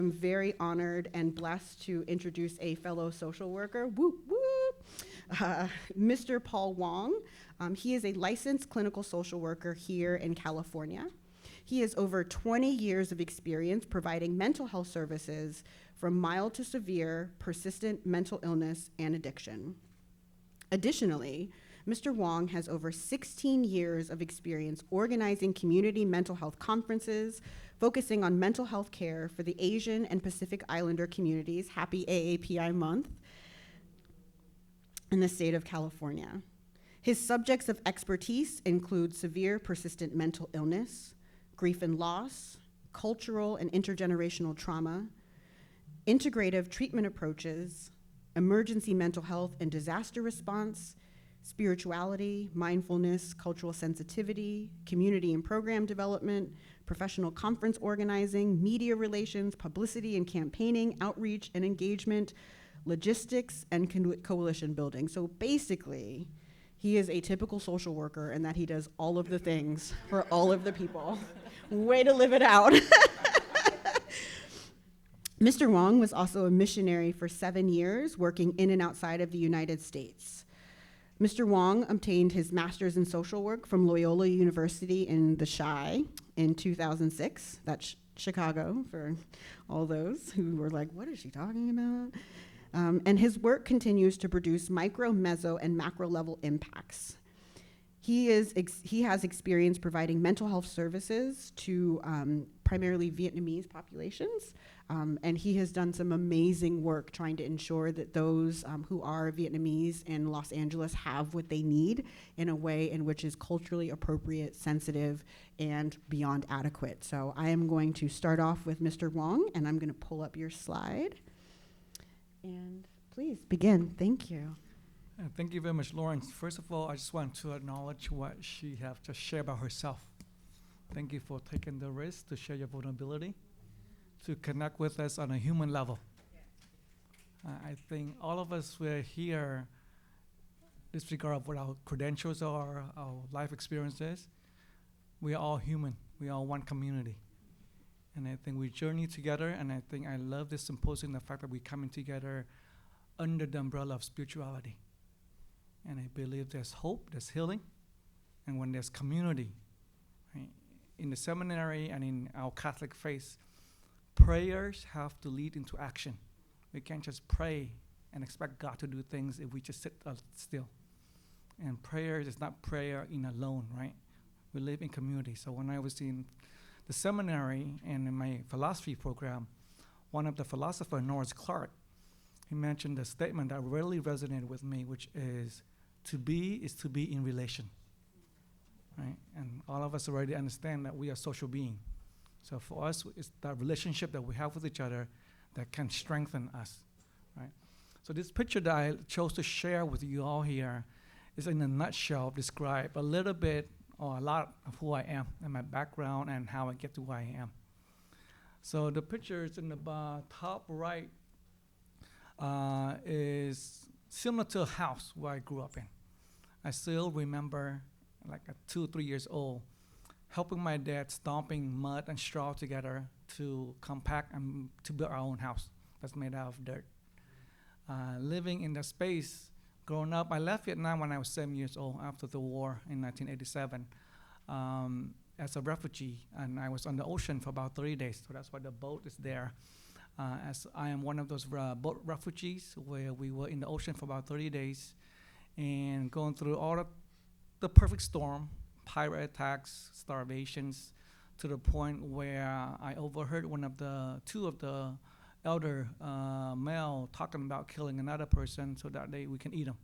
I'm very honored and blessed to introduce a fellow social worker, whoop, whoop, Mr. Paul Hoang. He is a licensed clinical social worker here in California. He has over 20 years of experience providing mental health services from mild to severe, persistent mental illness and addiction. Additionally, Mr. Hoang has over 16 years of experience organizing community mental health conferences, focusing on mental health care for the Asian and Pacific Islander communities, happy AAPI month, in the state of California. His subjects of expertise include severe persistent mental illness, grief and loss, cultural and intergenerational trauma, integrative treatment approaches, emergency mental health and disaster response, spirituality, mindfulness, cultural sensitivity, community and program development, professional conference organizing, media relations, publicity and campaigning, outreach and engagement, logistics, and coalition building. So basically, he is a typical social worker in that he does all of the things for all of the people. Way to live it out. Mr. Hoang was also a missionary for 7 years, working in and outside of the United States. Mr. Hoang obtained his master's in social work from Loyola University in the Chi in 2006. That's Chicago for all those who were like, what is she talking about? And his work continues to produce micro, meso, and macro level impacts. He has experience providing mental health services to primarily Vietnamese populations, and he has done some amazing work trying to ensure that those who are Vietnamese in Los Angeles have what they need in a way in which is culturally appropriate, sensitive, and beyond adequate. So I am going to start off with Mr. Hoang, and I'm going to pull up your slide. And please begin. Thank you. Thank you very much, Lauren. First of all, I just want to acknowledge what she has just shared about herself. Thank you for taking the risk to share your vulnerability, to connect with us on a human level. I think all of us were here, disregard of what our credentials are, our life experiences. We are all human. We are one community. And I think we journey together, and I think I love this symposium, the fact that we're coming together under the umbrella of spirituality. And I believe there's hope, there's healing, and when there's community, right? In the seminary and in our Catholic faith, prayers have to lead into action. We can't just pray and expect God to do things if we just sit still. And prayer is not prayer in alone, right? We live in community. So when I was in the seminary and in my philosophy program, one of the philosophers, Norris Clark, he mentioned a statement that really resonated with me, which is to be in relation, right? And all of us already understand that we are social beings. So for us, it's that relationship that we have with each other that can strengthen us, right? So this picture that I chose to share with you all here is in a nutshell describe a little bit or a lot of who I am and my background and how I get to who I am. So the picture is in the top right is similar to a house where I grew up in. I still remember, like at 2 or 3 years old, helping my dad stomping mud and straw together to compact and to build our own house that's made out of dirt. Living in the space, growing up, I left Vietnam when I was 7 years old after the war in 1987 as a refugee, and I was on the ocean for about 3 days, so that's why the boat is there. As I am one of those boat refugees where we were in the ocean for about 30 days and going through all of the perfect storm, pirate attacks, starvations, to the point where I overheard two of the elder male talking about killing another person so that we can eat them.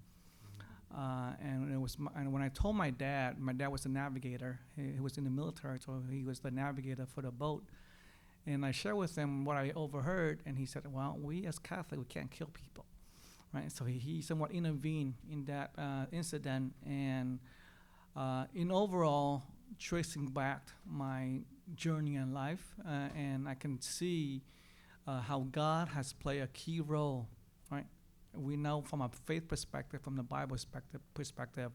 And when I told my dad was a navigator. He was in the military, so he was the navigator for the boat. And I shared with him what I overheard, and he said, well, we as Catholics, we can't kill people, right? So he somewhat intervened in that incident, and in overall, tracing back my journey in life, and I can see how God has played a key role, right? We know from a faith perspective, from the Bible perspective,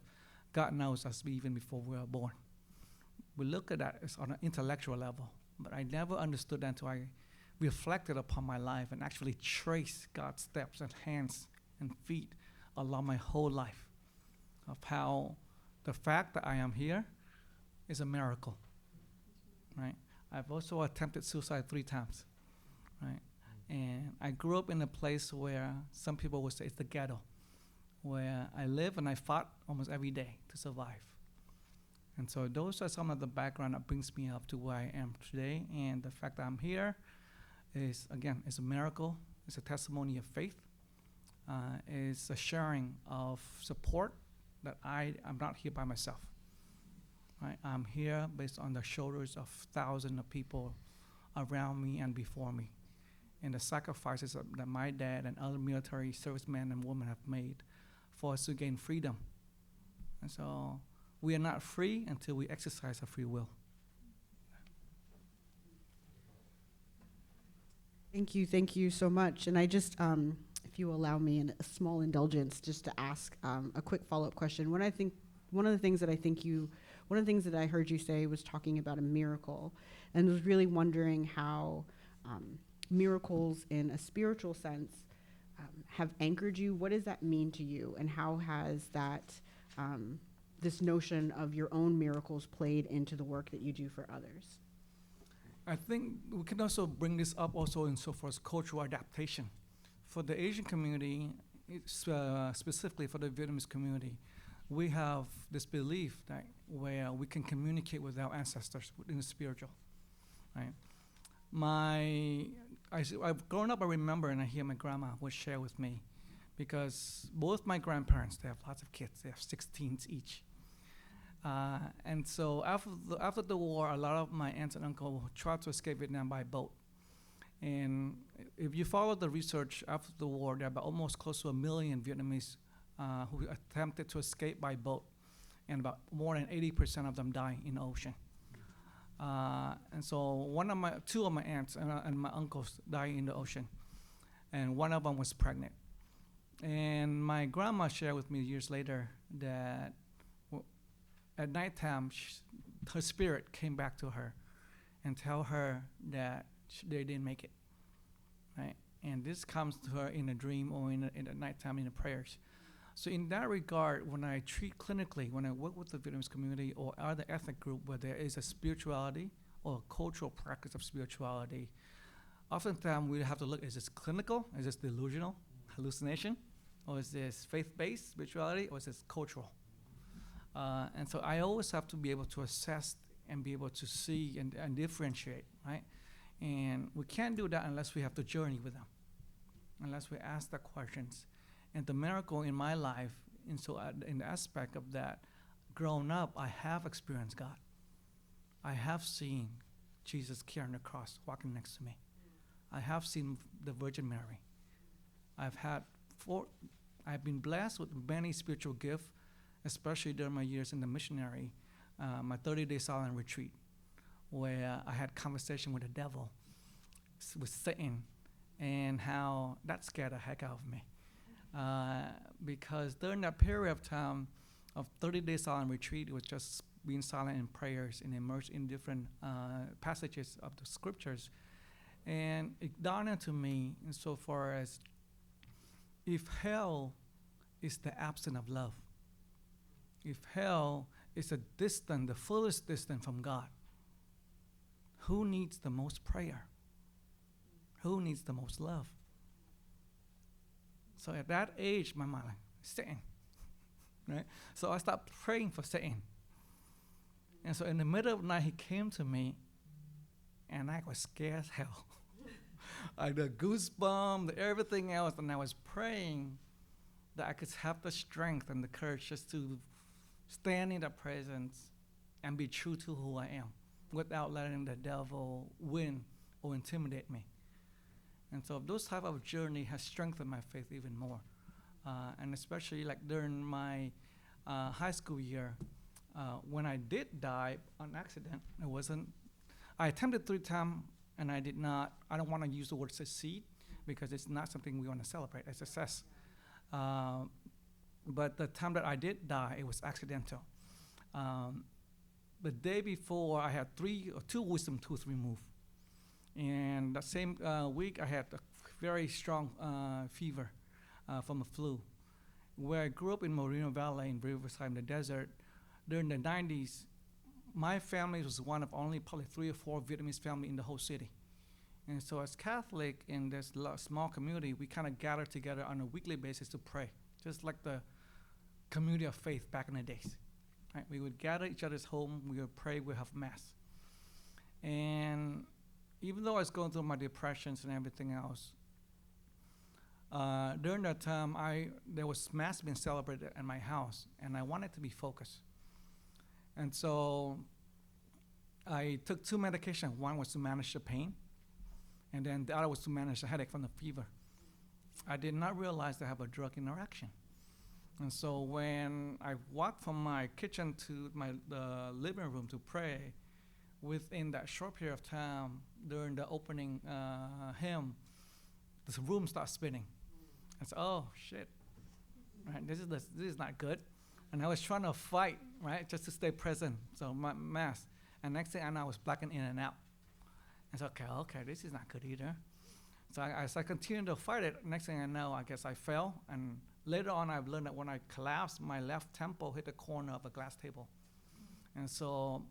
God knows us even before we were born. We look at that as on an intellectual level, but I never understood that until I reflected upon my life and actually traced God's steps and hands and feet along my whole life of how the fact that I am here is a miracle, right? I've also attempted suicide 3 times, right? And I grew up in a place where some people would say it's the ghetto, where I live and I fought almost every day to survive. And so those are some of the background that brings me up to where I am today. And the fact that I'm here is, again, it's a miracle. It's a testimony of faith. It's a sharing of support that I'm not here by myself. Right? I'm here based on the shoulders of thousands of people around me and before me, and the sacrifices that my dad and other military servicemen and women have made for us to gain freedom. And so we are not free until we exercise our free will. Thank you so much. And I just, if you allow me a small indulgence, just to ask a quick follow-up question. One of the things that I heard you say was talking about a miracle, and was really wondering how miracles in a spiritual sense have anchored you. What does that mean to you, and how has that this notion of your own miracles played into the work that you do for others? I think we can also bring this up also in so far as cultural adaptation. For the Asian community, specifically for the Vietnamese community, we have this belief that where we can communicate with our ancestors in the spiritual, right? I've grown up, I remember, and I hear my grandma would share with me, because both my grandparents, they have lots of kids, they have 16 each. And so after the war, a lot of my aunts and uncles tried to escape Vietnam by boat. And if you follow the research after the war, there are about almost close to 1 million Vietnamese who attempted to escape by boat, and about more than 80% of them die in the ocean. And so two of my aunts and my uncles died in the ocean, and one of them was pregnant. And my grandma shared with me years later that at nighttime, her spirit came back to her and tell her that they didn't make it, right? And this comes to her in a dream or in the nighttime in the prayers. So in that regard, when I treat clinically, when I work with the Vietnamese community or other ethnic group where there is a spirituality or a cultural practice of spirituality, oftentimes we have to look, is this clinical, is this delusional, hallucination, or is this faith-based spirituality, or is this cultural? And so I always have to be able to assess and be able to see and differentiate, right? And we can't do that unless we have to journey with them, unless we ask the questions. And the miracle in my life, and so in the aspect of that, growing up, I have experienced God. I have seen Jesus carrying the cross, walking next to me. I have seen the Virgin Mary. I've been blessed with many spiritual gifts, especially during my years in the missionary, my 30-day silent retreat, where I had conversation with the devil, with Satan, and how that scared the heck out of me. Because during that period of time of 30-day silent retreat, it was just being silent in prayers and immersed in different passages of the scriptures. And it dawned into me insofar as if hell is the absence of love, if hell is the furthest distance from God, who needs the most prayer? Who needs the most love? So at that age, my mind, Satan, right? So I stopped praying for Satan. And so in the middle of the night, he came to me, and I was scared as hell. I had a goosebump, everything else, and I was praying that I could have the strength and the courage just to stand in that presence and be true to who I am without letting the devil win or intimidate me. And so those type of journey has strengthened my faith even more. And especially like during my high school year, when I did die on accident, I attempted 3 times and I don't want to use the word succeed because it's not something we want to celebrate as success. But the time that I did die, it was accidental. The day before, I had 2 wisdom tooth removed. And that same week, I had a very strong fever from a flu. Where I grew up in Moreno Valley in Riverside in the desert, during the 90s, my family was one of only probably 3 or 4 Vietnamese family in the whole city. And so as Catholic in this small community, we kind of gather together on a weekly basis to pray, just like the community of faith back in the days. Right? We would gather each other's home, we would pray, we have mass. And even though I was going through my depressions and everything else, during that time, there was mass being celebrated at my house, and I wanted to be focused. And so I took 2 medications. One was to manage the pain, and then the other was to manage the headache from the fever. I did not realize I have a drug interaction. And so when I walked from my kitchen to the living room to pray, within that short period of time, during the opening hymn, this room starts spinning. I said, oh, shit, right? This is not good. And I was trying to fight, right, just to stay present, so my mask. And next thing I know, I was blacking in and out. I said, okay, this is not good either. So as I continued to fight it, next thing I know, I guess I fell. And later on, I've learned that when I collapsed, my left temple hit the corner of a glass table. And so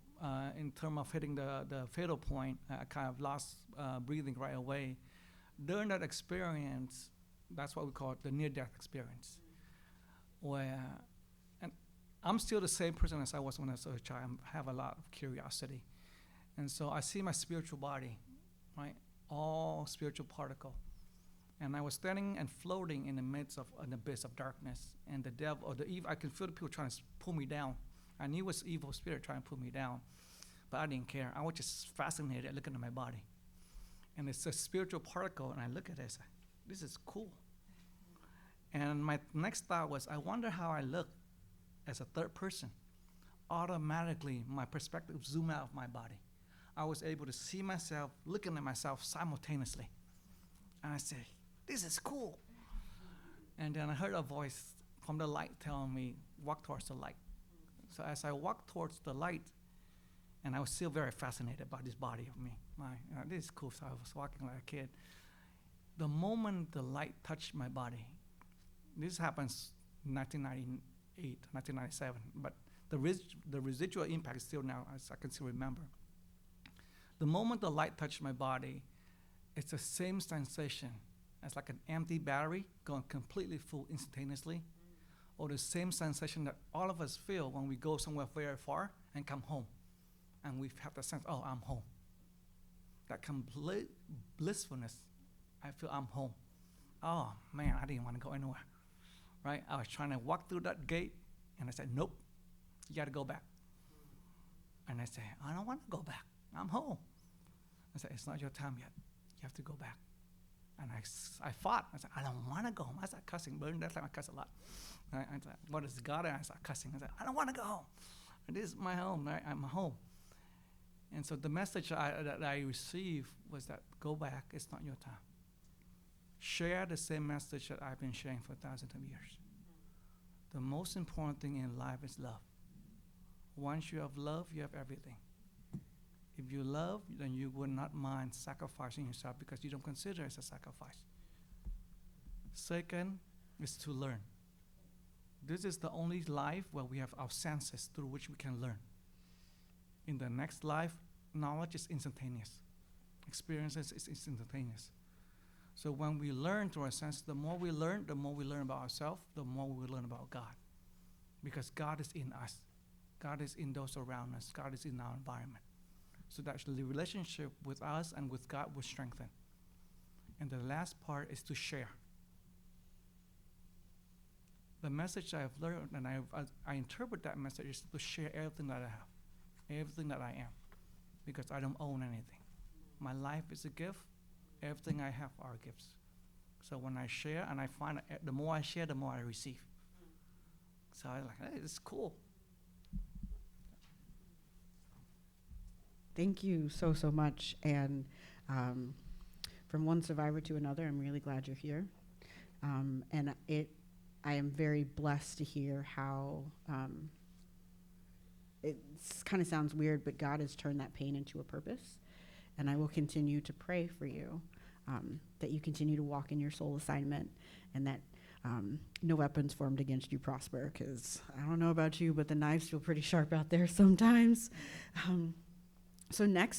in terms of hitting the fatal point, I kind of lost breathing right away. During that experience, that's what we call the near-death experience, where, and I'm still the same person as I was when I was a child. I have a lot of curiosity. And so I see my spiritual body, right, all spiritual particle. And I was standing and floating in the midst of an abyss of darkness, and the devil, or the evil, I could feel the people trying to pull me down. I knew it was evil spirit trying to pull me down, but I didn't care. I was just fascinated at looking at my body. And it's a spiritual particle, and I look at it and say, this is cool. And my next thought was, I wonder how I look as a third person. Automatically, my perspective zoomed out of my body. I was able to see myself, looking at myself simultaneously. And I said, this is cool. And then I heard a voice from the light telling me, walk towards the light. So as I walked towards the light, and I was still very fascinated by this body of me. This is cool, so I was walking like a kid. The moment the light touched my body, this happens in 1998, 1997, but the residual impact is still now, as I can still remember. The moment the light touched my body, it's the same sensation as like an empty battery going completely full instantaneously, or the same sensation that all of us feel when we go somewhere very far and come home. And we have the sense, oh, I'm home. That complete blissfulness, I feel I'm home. Oh, man, I didn't want to go anywhere, right? I was trying to walk through that gate, and I said, nope, you got to go back. And I said, I don't want to go back. I'm home. I said, it's not your time yet. You have to go back. And I fought. I said, I don't want to go home. I started cussing. But that time I cuss a lot. I said, what is God? And I started cussing. I said, I don't want to go home. And this is my home. Right? I'm home. And so the message that I received was that go back. It's not your time. Share the same message that I've been sharing for thousands of years. The most important thing in life is love. Once you have love, you have everything. If you love, then you would not mind sacrificing yourself because you don't consider it as a sacrifice. Second is to learn. This is the only life where we have our senses through which we can learn. In the next life, knowledge is instantaneous. Experiences is instantaneous. So when we learn through our senses, the more we learn about ourselves, the more we learn about God. Because God is in us. God is in those around us. God is in our environment. So that the relationship with us and with God will strengthen. And the last part is to share. The message I have learned, and I interpret that message, is to share everything that I have, everything that I am, because I don't own anything. My life is a gift. Everything I have are gifts. So when I share, and I find that the more I share, the more I receive. So I was like, hey, this is cool. Thank you so much. And from one survivor to another, I'm really glad you're here. And I am very blessed to hear how it kind of sounds weird, but God has turned that pain into a purpose. and I will continue to pray for you, that you continue to walk in your soul assignment, and that no weapons formed against you prosper, because I don't know about you, but the knives feel pretty sharp out there sometimes. So next